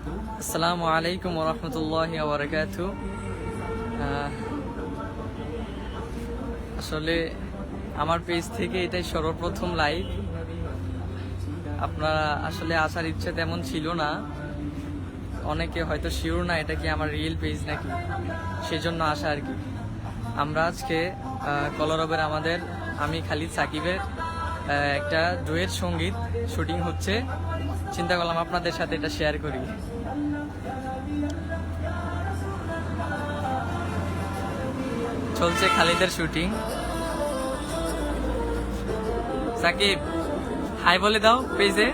আসসালামু আলাইকুম ওয়া রাহমাতুল্লাহি ওয়া বারাকাতুহু। আসলে আমার পেজ থেকে এটাই সর্বপ্রথম লাইভ। আপনারা আসলে আসার ইচ্ছে তেমন ছিল না, অনেকে হয়তো শিওর না এটা কি আমার রিয়েল পেজ নাকি, সেজন্য আসা আর কি। আমরা আজকে কলরবের আমাদের আমি খালিদ সাকিবের একটা ডুয়েট সঙ্গীত শুটিং হচ্ছে, চিন্তা করলাম আপনাদের সাথে এটা শেয়ার করি। চলছে খালিদের শুটিং। সাকিব হাই বলে দাও পেজে।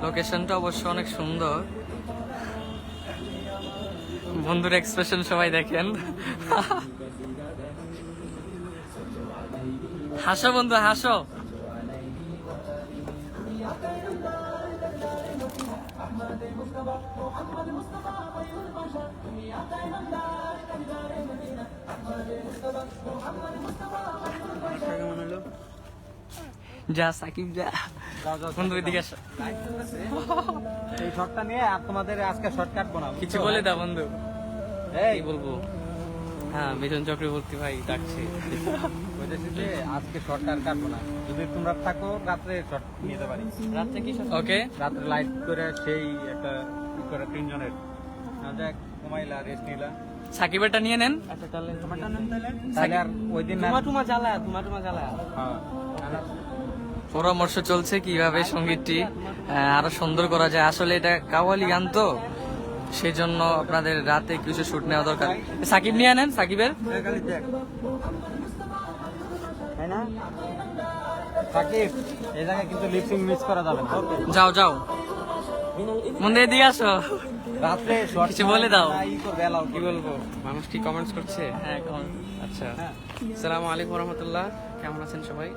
লোকেশনটা অবশ্য অনেক সুন্দর, বন্ধুর এক্সপ্রেশন সবাই দেখেন। হাসো বন্ধু হাসো। যা সাকিব যা, বন্ধু এদিকে আসো। এই শর্টটা নিয়ে আর তোমাদের আজকে শর্ট কাটবো না, কিছু বলে দাও বন্ধু। এই বলবো হ্যাঁ, মিথুন চক্রবর্তী ভাই ডাকছে। বলতেছি যে আজকে শর্ট আর কাটবো না, যদি তোমরা থাকো রাত্রে শর্ট নিতে পারি। রাত্রে কি ওকে, রাত্রে লাইট করে সেই একটা ই করে তিনজনের না যাক কমাইলা রেস্ট নিলা। সাকিবেরটা নিয়ে নেন। আচ্ছা তাহলে তোমারটা নেন তাহলে আর ওই দিন না টুমা জ্বালা হ্যাঁ পরামর্শ চলছে কিভাবে সঙ্গীতটি আরো সুন্দর করা যায়। আসলে এটা কাওয়ালি গান তো, সেই জন্য আপনাদের রাতে কিছু শুট নেওয়া দরকার। সাকিব নিয়ে নেন, সাকিবের তাই না সাকিব, এই জায়গায় কিন্তু লিপসিং মিস করা যাবে না। যাও যাও মন্দির দিয়ে আসো। রাত্রে শর্ট কিছু বলে দাও। ই করবে এলাও, কি বলবো। মানুষ কি কমেন্টস করছে? হ্যাঁ আচ্ছা, আসসালামু আলাইকুম রহমতুল্লাহ, কেমন আছেন সবাই?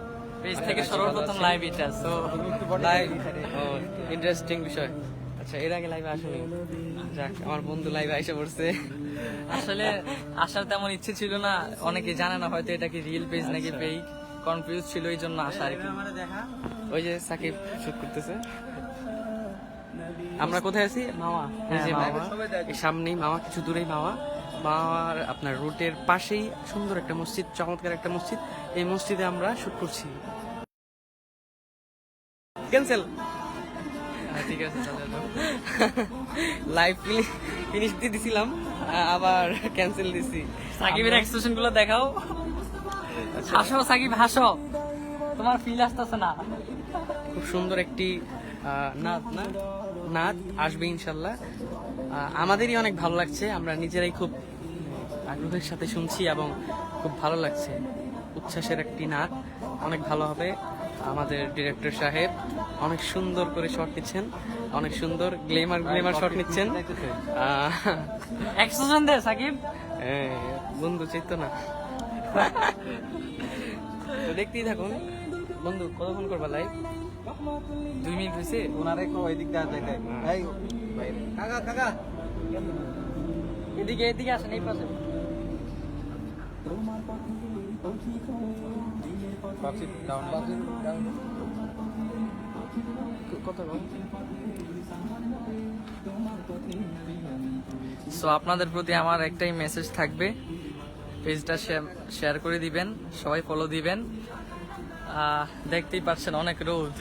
পেজ থেকে সর্বপ্রথম লাইভ এটা, সো লাইভ ইন্টারেস্টিং বিষয়। আচ্ছা, এর আগে লাইভে আসেনি? যাক, আমার বন্ধু লাইভে এসে পড়ছে। আসলে আসার তেমন ইচ্ছে ছিল না, অনেকে জানে না হয়তো এটা কি রিয়েল পেজ নাকি পেজ, কনফিউজ ছিল, এই জন্য আসা আর কি। ওই যে সাকিব শুট করতেছে। আমরা কোথায় আছি? মাওয়া। এই যে মাওয়া, এই সামনেই মাওয়া, কিছু দূরেই মাওয়া। মাওয়ার আপনার রুটের পাশেই সুন্দর একটা মসজিদ, চমৎকার একটা মসজিদ। এই মসজিদে আমরা শুট করছি। ক্যান্সেল। ঠিক আছে চলে যাও। লাইভ ফিনিশ দিয়ে দিছিলাম, আবার ক্যান্সেল দিছি। সাকিবের এক্সপ্রেশন গুলো দেখাও। হাসো সাকিব হাসো, তোমার ফিল আসতেছে না। খুব সুন্দর একটি নাচ আসবে ইনশাল্লাহ। আমাদেরই অনেক ভালো লাগছে, আমরা নিজেরাই খুব আগ্রহের সাথে শুনছি এবং খুব ভালো লাগছে। উচ্ছ্বাসের একটি নাচ, অনেক ভালো হবে। আমাদের ডিরেক্টর সাহেব অনেক সুন্দর করে শট নিচ্ছেন, অনেক সুন্দর গ্লেমার শট নিচ্ছেন। এক্সপ্রেশন দে সাকিব। বন্ধু চিত্ত না, তো দেখতেই থাকুন। বন্ধু কতক্ষণ করবা লাইভ? 2 মিনিট হয়েছে। ওনারে একটু ওই দিক দিয়ে দেখাই। এই ভাই কাকা এদিকে এদিকে আসেন, এই পাশে। সো আপনাদের প্রতি আমার একটাই মেসেজ থাকবে, পেজটা শেয়ার করে দিবেন, সবাই ফলো দিবেন। দেখতেই পাচ্ছেন অনেক রোদ।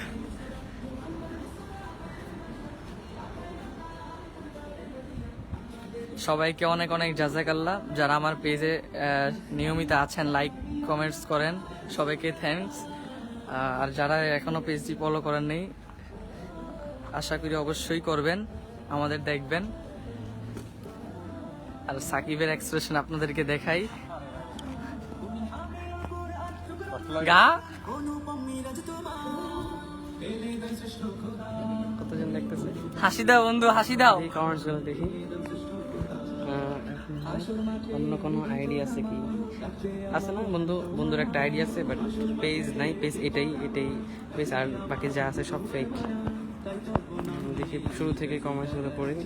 সবাইকে অনেক অনেক জাযাকাল্লাহ, যারা আমার পেজে নিয়মিত আছেন, লাইক কমেন্টস করেন, সবাইকে থ্যাঙ্কস। আর যারা এখনো পেজটি ফলো করেননি, আশা করি অবশ্যই করবেন, আমাদের দেখবেন। আর সাকিবের এক্সপ্রেশন আপনাদেরকে দেখাই। গা কতজন দেখতেছে? হাসি দাও বন্ধু, হাসি দাও। এই কমেন্টস গুলো দেখি, অন্য কোনো আইডিয়া আছে কি? আছে না বন্ধুর একটা আইডি আছে, বাট পেজ নাই, পেজ এটাই পেজ, আর বাকি যা আছে সব ফেক। দেখি শুরু থেকে কমেন্টস গুলো পড়ি।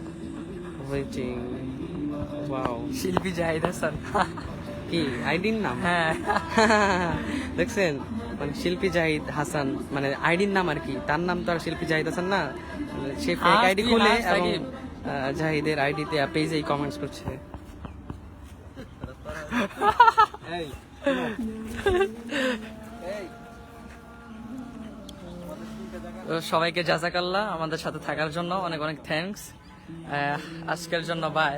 ওয়েটিং, ওয়াও, শিল্পী জাহিদ হাসান। কি আইডির নাম? হ্যাঁ, দেখছেন, মানে শিল্পী জাহিদ হাসান মানে আইডির নাম আর কি, তার নাম তো আর শিল্পী জাহিদ হাসান না। সে ফেক আইডি কি খুলে হাস এবং সাকিব? জাহিদের আইডিতে পেজেই কমেন্টস করছে। এই তো সবাইকে জাজাকাল্লাহ আমাদের সাথে থাকার জন্য, অনেক অনেক থ্যাঙ্কস। আজকের জন্য বাই।